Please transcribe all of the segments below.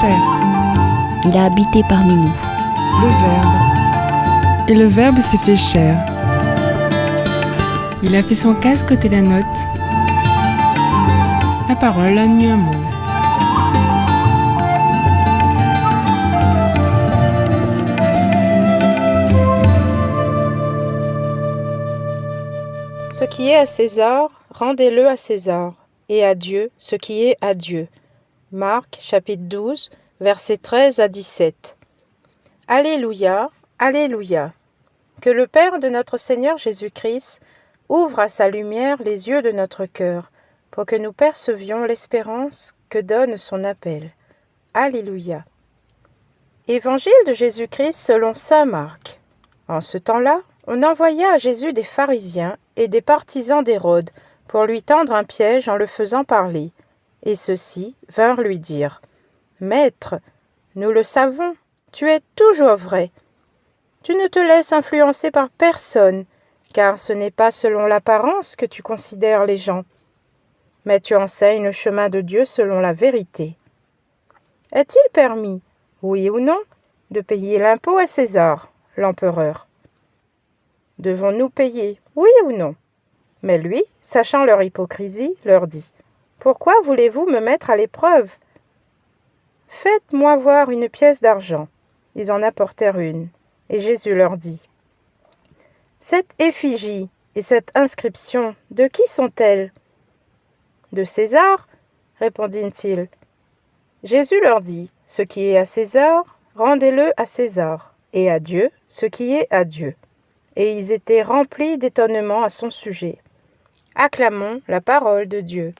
chair. Il a habité parmi nous. Le Verbe. Et le Verbe s'est fait chair. Il a fait son casque côté la note. La parole a mis un mot. Ce qui est à César, rendez-le à César, et à Dieu ce qui est à Dieu. Marc, chapitre 12, versets 13 à 17. Alléluia, Alléluia. Que le Père de notre Seigneur Jésus-Christ ouvre à sa lumière les yeux de notre cœur, pour que nous percevions l'espérance que donne son appel. Alléluia. Évangile de Jésus-Christ selon saint Marc. En ce temps-là, on envoya à Jésus des pharisiens et des partisans d'Hérode pour lui tendre un piège en le faisant parler. Et ceux-ci vinrent lui dire : « Maître, nous le savons, tu es toujours vrai. Tu ne te laisses influencer par personne, car ce n'est pas selon l'apparence que tu considères les gens, mais tu enseignes le chemin de Dieu selon la vérité. Est-il permis, oui ou non, de payer l'impôt à César, l'empereur ? Devons-nous payer, oui ou non ? Mais lui, sachant leur hypocrisie, leur dit : « Pourquoi voulez-vous me mettre à l'épreuve ? Faites-moi voir une pièce d'argent. » Ils en apportèrent une, et Jésus leur dit : « Cette effigie et cette inscription, de qui sont-elles ? » « De César, répondit-il. Jésus leur dit : « Ce qui est à César, rendez-le à César, et à Dieu ce qui est à Dieu. » Et ils étaient remplis d'étonnement à son sujet. Acclamons la parole de Dieu.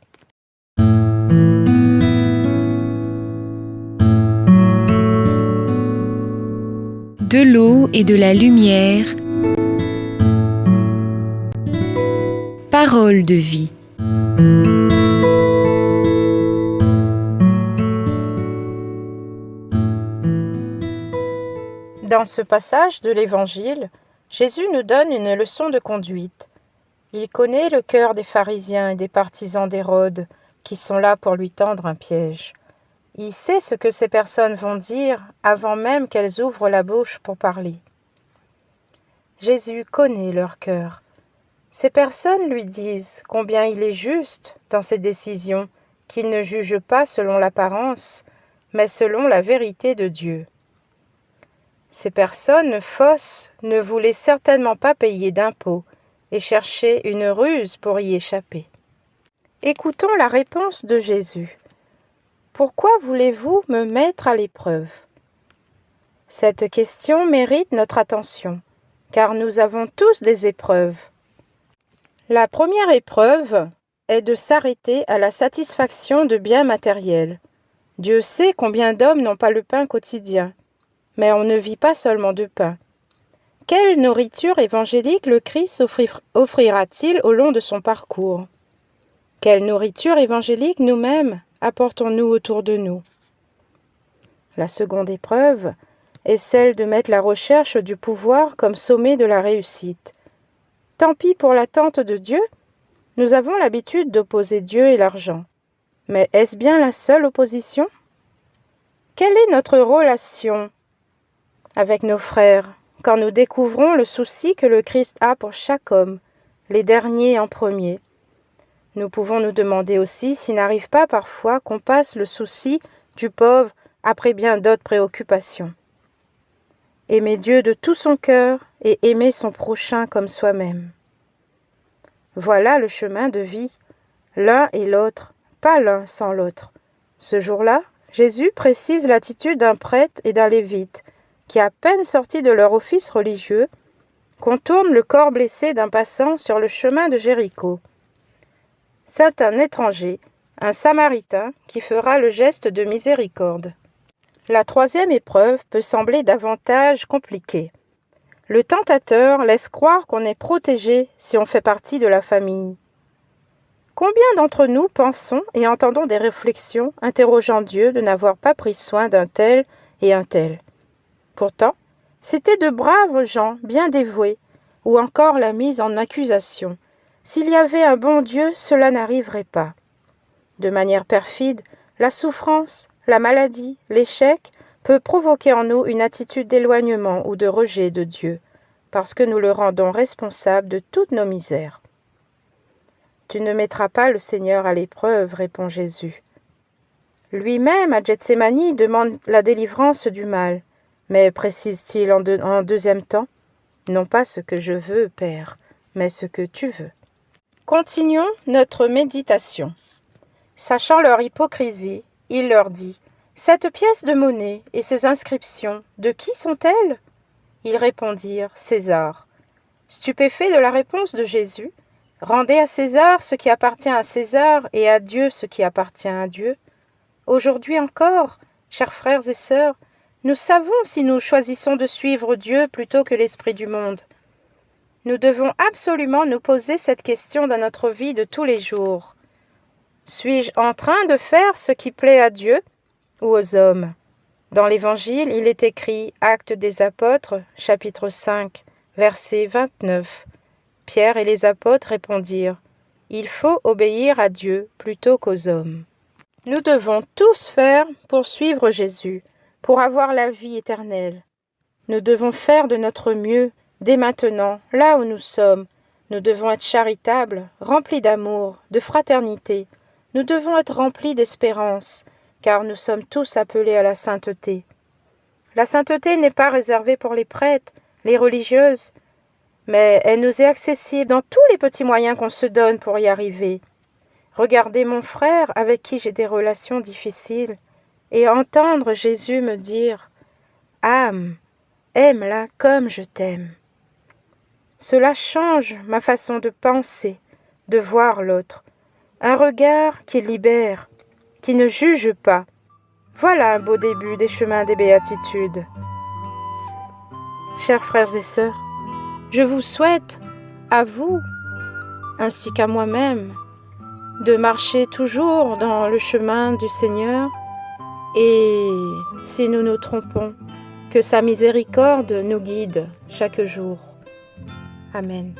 De l'eau et de la lumière. Parole de vie. Dans ce passage de l'Évangile, Jésus nous donne une leçon de conduite. Il connaît le cœur des pharisiens et des partisans d'Hérode qui sont là pour lui tendre un piège. Il sait ce que ces personnes vont dire avant même qu'elles ouvrent la bouche pour parler. Jésus connaît leur cœur. Ces personnes lui disent combien il est juste dans ses décisions, qu'il ne juge pas selon l'apparence, mais selon la vérité de Dieu. Ces personnes fausses ne voulaient certainement pas payer d'impôts et cherchaient une ruse pour y échapper. Écoutons la réponse de Jésus. « Pourquoi voulez-vous me mettre à l'épreuve » Cette question mérite notre attention, car nous avons tous des épreuves. La première épreuve est de s'arrêter à la satisfaction de biens matériels. Dieu sait combien d'hommes n'ont pas le pain quotidien. Mais on ne vit pas seulement de pain. Quelle nourriture évangélique le Christ offrira-t-il au long de son parcours ? Quelle nourriture évangélique nous-mêmes apportons-nous autour de nous ? La seconde épreuve est celle de mettre la recherche du pouvoir comme sommet de la réussite. Tant pis pour l'attente de Dieu, nous avons l'habitude d'opposer Dieu et l'argent. Mais est-ce bien la seule opposition ? Quelle est notre relation avec nos frères, quand nous découvrons le souci que le Christ a pour chaque homme, les derniers en premier. Nous pouvons nous demander aussi s'il n'arrive pas parfois qu'on passe le souci du pauvre après bien d'autres préoccupations. Aimer Dieu de tout son cœur et aimer son prochain comme soi-même. Voilà le chemin de vie, l'un et l'autre, pas l'un sans l'autre. Ce jour-là, Jésus précise l'attitude d'un prêtre et d'un lévite, qui, à peine sortis de leur office religieux, contournent le corps blessé d'un passant sur le chemin de Jéricho. C'est un étranger, un Samaritain, qui fera le geste de miséricorde. La troisième épreuve peut sembler davantage compliquée. Le tentateur laisse croire qu'on est protégé si on fait partie de la famille. Combien d'entre nous pensons et entendons des réflexions interrogeant Dieu de n'avoir pas pris soin d'un tel et un tel ? Pourtant, c'étaient de braves gens bien dévoués, ou encore la mise en accusation. S'il y avait un bon Dieu, cela n'arriverait pas. De manière perfide, la souffrance, la maladie, l'échec peut provoquer en nous une attitude d'éloignement ou de rejet de Dieu, parce que nous le rendons responsable de toutes nos misères. « Tu ne mettras pas le Seigneur à l'épreuve, répond Jésus. Lui-même, à Gethsémani, demande la délivrance du mal, mais précise-t-il en deuxième temps, « Non pas ce que je veux, Père, mais ce que tu veux. » Continuons notre méditation. Sachant leur hypocrisie, il leur dit, « Cette pièce de monnaie et ces inscriptions, de qui sont-elles » Ils répondirent, « César. » Stupéfait de la réponse de Jésus, « Rendez à César ce qui appartient à César et à Dieu ce qui appartient à Dieu. » Aujourd'hui encore, chers frères et sœurs, nous savons si nous choisissons de suivre Dieu plutôt que l'esprit du monde. Nous devons absolument nous poser cette question dans notre vie de tous les jours. Suis-je en train de faire ce qui plaît à Dieu ou aux hommes? Dans l'Évangile, il est écrit « Actes des apôtres », chapitre 5, verset 29. Pierre et les apôtres répondirent « Il faut obéir à Dieu plutôt qu'aux hommes. » Nous devons tous faire pour suivre Jésus, pour avoir la vie éternelle. Nous devons faire de notre mieux, dès maintenant, là où nous sommes. Nous devons être charitables, remplis d'amour, de fraternité. Nous devons être remplis d'espérance, car nous sommes tous appelés à la sainteté. La sainteté n'est pas réservée pour les prêtres, les religieuses, mais elle nous est accessible dans tous les petits moyens qu'on se donne pour y arriver. Regardez mon frère avec qui j'ai des relations difficiles et entendre Jésus me dire « Âme, aime-la comme je t'aime ». Cela change ma façon de penser, de voir l'autre. Un regard qui libère, qui ne juge pas. Voilà un beau début des chemins des béatitudes. Chers frères et sœurs, je vous souhaite, à vous, ainsi qu'à moi-même, de marcher toujours dans le chemin du Seigneur et, si nous nous trompons, que sa miséricorde nous guide chaque jour. Amen.